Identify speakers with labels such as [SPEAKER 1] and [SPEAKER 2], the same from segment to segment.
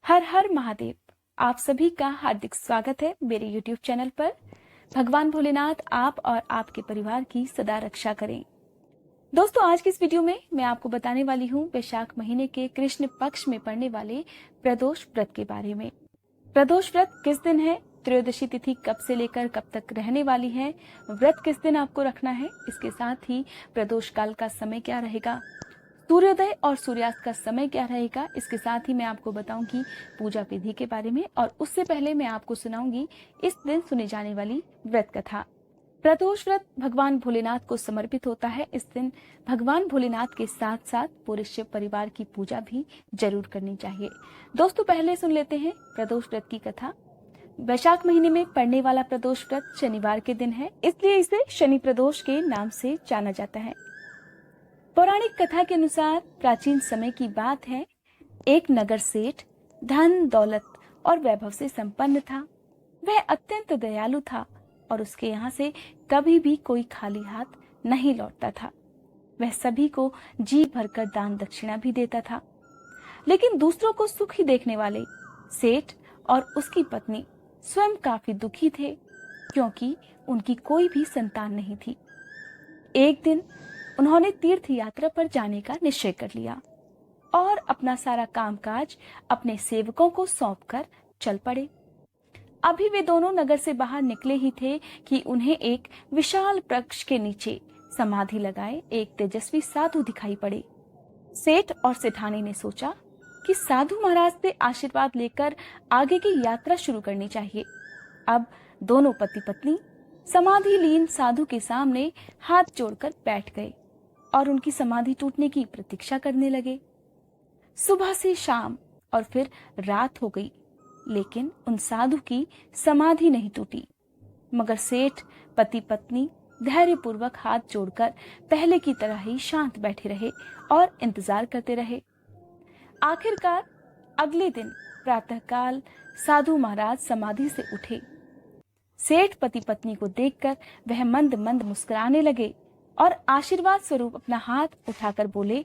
[SPEAKER 1] हर हर महादेव। आप सभी का हार्दिक स्वागत है मेरे YouTube चैनल पर। भगवान भोलेनाथ आप और आपके परिवार की सदा रक्षा करें। दोस्तों, आज की इस वीडियो में मैं आपको बताने वाली हूँ वैशाख महीने के कृष्ण पक्ष में पड़ने वाले प्रदोष व्रत के बारे में। प्रदोष व्रत किस दिन है, त्रयोदशी तिथि कब से लेकर कब तक रहने वाली है, व्रत किस दिन आपको रखना है, इसके साथ ही प्रदोष काल का समय क्या रहेगा, सूर्योदय और सूर्यास्त का समय क्या रहेगा, इसके साथ ही मैं आपको बताऊंगी पूजा विधि के बारे में। और उससे पहले मैं आपको सुनाऊंगी इस दिन सुनी जाने वाली व्रत कथा। प्रदोष व्रत भगवान भोलेनाथ को समर्पित होता है। इस दिन भगवान भोलेनाथ के साथ साथ पूरे शिव परिवार की पूजा भी जरूर करनी चाहिए। दोस्तों, पहले सुन लेते हैं प्रदोष व्रत की कथा। वैशाख महीने में पड़ने वाला प्रदोष व्रत शनिवार के दिन है, इसलिए इसे शनि प्रदोष के नाम से जाना जाता है। पौराणिक कथा के अनुसार प्राचीन समय की बात है। एक नगर सेठ धन दौलत और वैभव से संपन्न था। वह अत्यंत दयालु था और उसके यहाँ से कभी भी कोई खाली हाथ नहीं लौटता था। वह सभी को जी भरकर दान दक्षिणा भी देता था। लेकिन दूसरों को सुखी देखने वाले सेठ और उसकी पत्नी स्वयं काफी दुखी थे, क्योंकि उनकी कोई भी संतान नहीं थी। एक दिन उन्होंने तीर्थ यात्रा पर जाने का निश्चय कर लिया और अपना सारा कामकाज अपने सेवकों को सौंपकर चल पड़े। अभी वे दोनों नगर से बाहर निकले ही थे कि उन्हें एक विशाल वृक्ष के नीचे समाधि लगाए एक तेजस्वी साधु दिखाई पड़े। सेठ और सेठानी ने सोचा कि साधु महाराज से आशीर्वाद लेकर आगे की यात्रा शुरू करनी चाहिए। अब दोनों पति पत्नी समाधि लीन साधु के सामने हाथ जोड़कर बैठ गए और उनकी समाधि टूटने की प्रतीक्षा करने लगे। सुबह से शाम और फिर रात हो गई, लेकिन उन साधु की समाधि नहीं टूटी। मगर सेठ पति पत्नी धैर्यपूर्वक हाथ जोड़कर पहले की तरह ही शांत बैठे रहे और इंतजार करते रहे। आखिरकार अगले दिन प्रातःकाल साधु महाराज समाधि से उठे। सेठ पति पत्नी को देखकर वह मंद मंद मुस्कुराने लगे और आशीर्वाद स्वरूप अपना हाथ उठाकर बोले,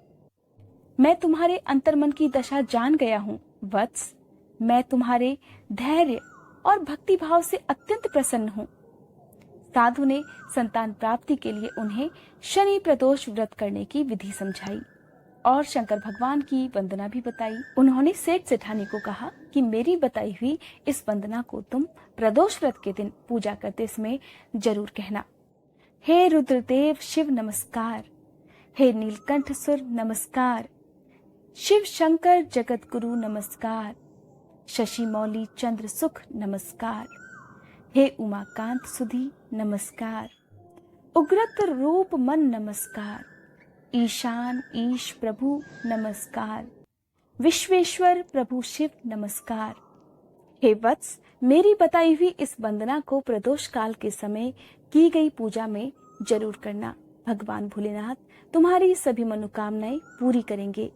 [SPEAKER 1] मैं तुम्हारे अंतर्मन की दशा जान गया हूँ वत्स। मैं तुम्हारे धैर्य और भक्ति भाव से अत्यंत प्रसन्न हूँ। साधु ने संतान प्राप्ति के लिए उन्हें शनि प्रदोष व्रत करने की विधि समझाई और शंकर भगवान की वंदना भी बताई। उन्होंने सेठ सेठानी को कहा कि मेरी बताई हुई इस वंदना को तुम प्रदोष व्रत के दिन पूजा करते समय जरूर कहना। हे रुद्रदेव शिव नमस्कार, हे नीलकंठ सुर नमस्कार, शिव शंकर जगत गुरु नमस्कार, शशि मौली चंद्र सुख नमस्कार, हे उमाकांत सुधी नमस्कार, उग्रत रूप मन नमस्कार, ईशान ईश प्रभु नमस्कार, विश्वेश्वर प्रभु शिव नमस्कार। हे वत्स, मेरी बताई हुई इस वंदना को प्रदोष काल के समय की गई पूजा में जरूर करना। भगवान भोलेनाथ तुम्हारी सभी मनोकामनाएं पूरी करेंगे।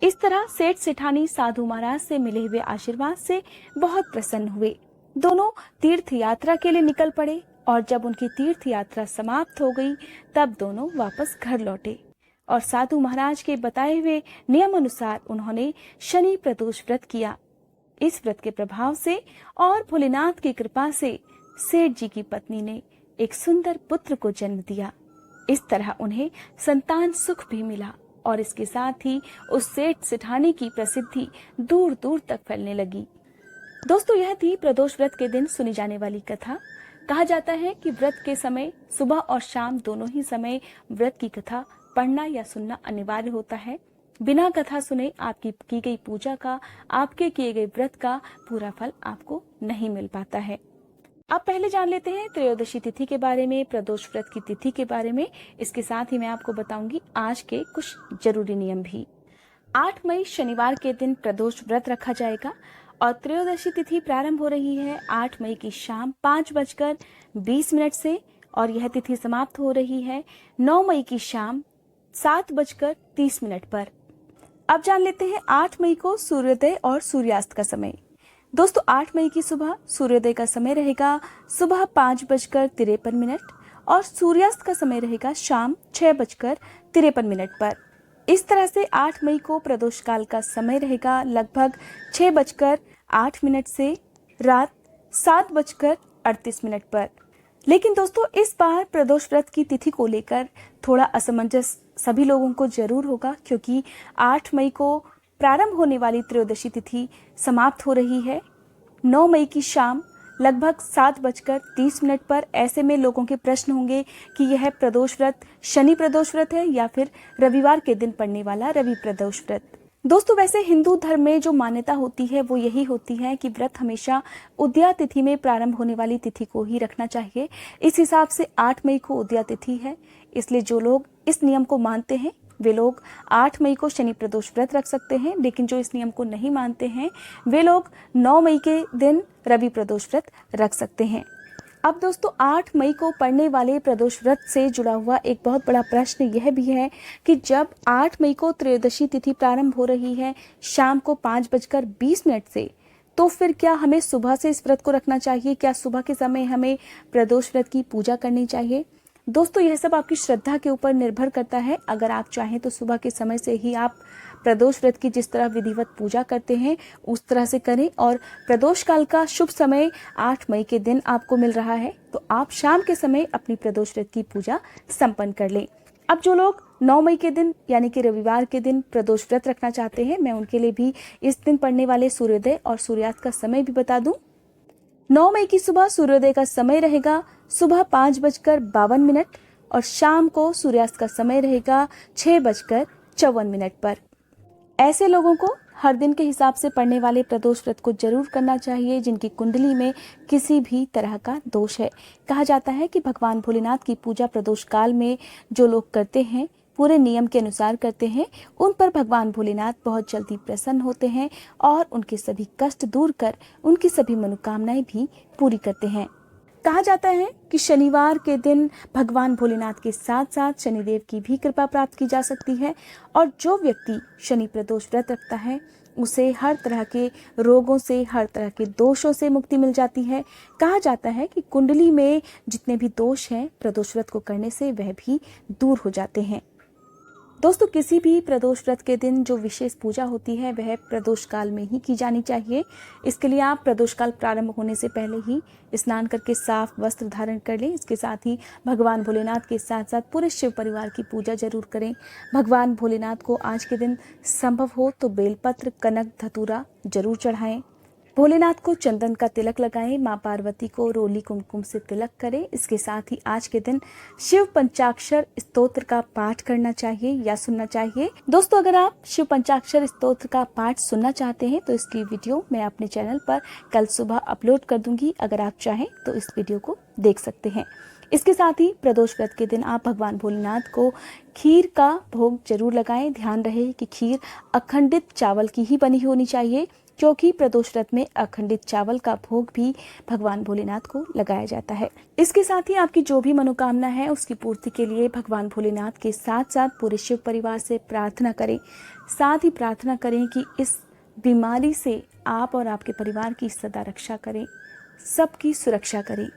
[SPEAKER 1] इस तरह सेठ सेठानी साधु महाराज से मिले हुए आशीर्वाद से बहुत प्रसन्न हुए। दोनों तीर्थ यात्रा के लिए निकल पड़े और जब उनकी तीर्थ यात्रा समाप्त हो गई तब दोनों वापस घर लौटे और साधु महाराज के बताए हुए नियम अनुसार उन्होंने शनि प्रदोष व्रत किया। इस व्रत के प्रभाव से और भोलेनाथ की कृपा से सेठ जी की पत्नी ने एक सुंदर पुत्र को जन्म दिया। इस तरह उन्हें संतान सुख भी मिला और इसके साथ ही उस सेठ सेठानी की प्रसिद्धि दूर दूर तक फैलने लगी। दोस्तों, यह थी प्रदोष व्रत के दिन सुनी जाने वाली कथा। कहा जाता है कि व्रत के समय सुबह और शाम दोनों ही समय व्रत की कथा पढ़ना या सुनना अनिवार्य होता है। बिना कथा सुने आपकी की गई पूजा का, आपके किए गए व्रत का पूरा फल आपको नहीं मिल पाता है। अब पहले जान लेते हैं त्रयोदशी तिथि के बारे में, प्रदोष व्रत की तिथि के बारे में। इसके साथ ही मैं आपको बताऊंगी आज के कुछ जरूरी नियम भी। 8 मई शनिवार के दिन प्रदोष व्रत रखा जाएगा और त्रयोदशी तिथि प्रारंभ हो रही है 8 मई की शाम 5:20 से और यह तिथि समाप्त हो रही है 9 मई की शाम 7:30 पर। अब जान लेते हैं 8 मई को सूर्योदय और सूर्यास्त का समय। दोस्तों, 8 मई की सुबह सूर्योदय का समय रहेगा सुबह 5:53 और सूर्यास्त का समय रहेगा शाम 6:53 पर। इस तरह से 8 मई को प्रदोष काल का समय रहेगा लगभग 6:08 से रात 7:38 पर। लेकिन दोस्तों इस बार प्रदोष व्रत की तिथि को लेकर थोड़ा असमंजस सभी लोगों को जरूर होगा, क्योंकि 8 मई को प्रारंभ होने वाली त्रयोदशी तिथि समाप्त हो रही है 9 मई की शाम लगभग 7:30 पर। ऐसे में लोगों के प्रश्न होंगे कि यह प्रदोष व्रत शनि प्रदोष व्रत है या फिर रविवार के दिन पड़ने वाला रवि प्रदोष व्रत। दोस्तों वैसे हिंदू धर्म में जो मान्यता होती है वो यही होती है कि व्रत हमेशा उदया तिथि में प्रारंभ होने वाली तिथि को ही रखना चाहिए। इस हिसाब से 8 मई को उदया तिथि है, इसलिए जो लोग इस नियम को मानते हैं वे लोग 8 मई को शनि प्रदोष व्रत रख सकते हैं, लेकिन जो इस नियम को नहीं मानते हैं वे लोग 9 मई के दिन रवि प्रदोष व्रत रख सकते हैं। अब दोस्तों 8 मई को पड़ने वाले प्रदोष व्रत से जुड़ा हुआ एक बहुत बड़ा प्रश्न यह भी है कि जब 8 मई को त्रयोदशी तिथि प्रारंभ हो रही है शाम को 5:20 से, तो फिर क्या हमें सुबह से इस व्रत को रखना चाहिए? क्या सुबह के समय हमें प्रदोष व्रत की पूजा करनी चाहिए? दोस्तों यह सब आपकी श्रद्धा के ऊपर निर्भर करता है। अगर आप चाहें तो सुबह के समय से ही आप प्रदोष व्रत की जिस तरह विधिवत पूजा करते हैं उस तरह से करें, और प्रदोष काल का शुभ समय 8 मई के दिन आपको मिल रहा है तो आप शाम के समय अपनी प्रदोष व्रत की पूजा संपन्न कर लें। अब जो लोग 9 मई के दिन यानी कि रविवार के दिन प्रदोष व्रत रखना चाहते हैं, मैं उनके लिए भी इस दिन पड़ने वाले सूर्योदय और सूर्यास्त का समय भी बता दूं। 9 मई की सुबह सूर्योदय का समय रहेगा सुबह 5:52 और शाम को सूर्यास्त का समय रहेगा 6:54 पर। ऐसे लोगों को हर दिन के हिसाब से पड़ने वाले प्रदोष व्रत को जरूर करना चाहिए जिनकी कुंडली में किसी भी तरह का दोष है। कहा जाता है कि भगवान भोलेनाथ की पूजा प्रदोष काल में जो लोग करते हैं, पूरे नियम के अनुसार करते हैं, उन पर भगवान भोलेनाथ बहुत जल्दी प्रसन्न होते हैं और उनके सभी कष्ट दूर कर उनकी सभी मनोकामनाएं भी पूरी करते हैं। कहा जाता है कि शनिवार के दिन भगवान भोलेनाथ के साथ साथ शनिदेव की भी कृपा प्राप्त की जा सकती है, और जो व्यक्ति शनि प्रदोष व्रत रखता है उसे हर तरह के रोगों से, हर तरह के दोषों से मुक्ति मिल जाती है। कहा जाता है कि कुंडली में जितने भी दोष हैं प्रदोष व्रत को करने से वह भी दूर हो जाते हैं। दोस्तों किसी भी प्रदोष व्रत के दिन जो विशेष पूजा होती है वह प्रदोष काल में ही की जानी चाहिए। इसके लिए आप प्रदोष काल प्रारंभ होने से पहले ही स्नान करके साफ वस्त्र धारण कर लें। इसके साथ ही भगवान भोलेनाथ के साथ साथ पूरे शिव परिवार की पूजा जरूर करें। भगवान भोलेनाथ को आज के दिन संभव हो तो बेलपत्र, कनक, धतूरा जरूर चढ़ाएं। भोलेनाथ को चंदन का तिलक लगाएं। माँ पार्वती को रोली कुमकुम से तिलक करें। इसके साथ ही आज के दिन शिव पंचाक्षर स्तोत्र का पाठ करना चाहिए या सुनना चाहिए। दोस्तों अगर आप शिव पंचाक्षर स्तोत्र का पाठ सुनना चाहते हैं तो इसकी वीडियो मैं अपने चैनल पर कल सुबह अपलोड कर दूंगी। अगर आप चाहें तो इस वीडियो को देख सकते हैं। इसके साथ ही प्रदोष व्रत के दिन आप भगवान भोलेनाथ को खीर का भोग जरूर लगाएं। ध्यान रहे कि खीर अखंडित चावल की ही बनी होनी चाहिए, क्योंकि प्रदोष व्रत में अखंडित चावल का भोग भी भगवान भोलेनाथ को लगाया जाता है। इसके साथ ही आपकी जो भी मनोकामना है उसकी पूर्ति के लिए भगवान भोलेनाथ के साथ साथ पूरे शिव परिवार से प्रार्थना करें। साथ ही प्रार्थना करें कि इस बीमारी से आप और आपके परिवार की सदा रक्षा करें, सबकी सुरक्षा करें।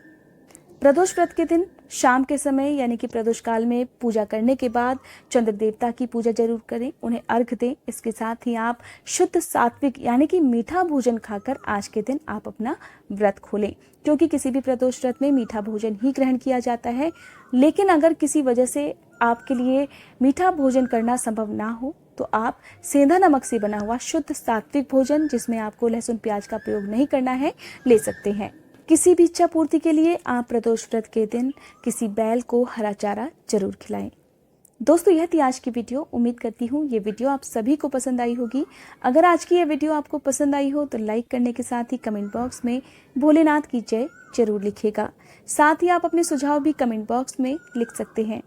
[SPEAKER 1] प्रदोष व्रत के दिन शाम के समय यानी कि प्रदोष काल में पूजा करने के बाद चंद्र देवता की पूजा जरूर करें, उन्हें अर्घ दें। इसके साथ ही आप शुद्ध सात्विक यानी कि मीठा भोजन खाकर आज के दिन आप अपना व्रत खोलें, क्योंकि किसी भी प्रदोष व्रत में मीठा भोजन ही ग्रहण किया जाता है। लेकिन अगर किसी वजह से आपके लिए मीठा भोजन करना संभव ना हो तो आप सेंधा नमक से बना हुआ शुद्ध सात्विक भोजन, जिसमें आपको लहसुन प्याज का प्रयोग नहीं करना है, ले सकते हैं। किसी भी इच्छा पूर्ति के लिए आप प्रदोष व्रत के दिन किसी बैल को हरा चारा जरूर खिलाएं। दोस्तों यह थी आज की वीडियो। उम्मीद करती हूँ ये वीडियो आप सभी को पसंद आई होगी। अगर आज की ये वीडियो आपको पसंद आई हो तो लाइक करने के साथ ही कमेंट बॉक्स में भोलेनाथ की जय जरूर लिखिएगा। साथ ही आप अपने सुझाव भी कमेंट बॉक्स में लिख सकते हैं।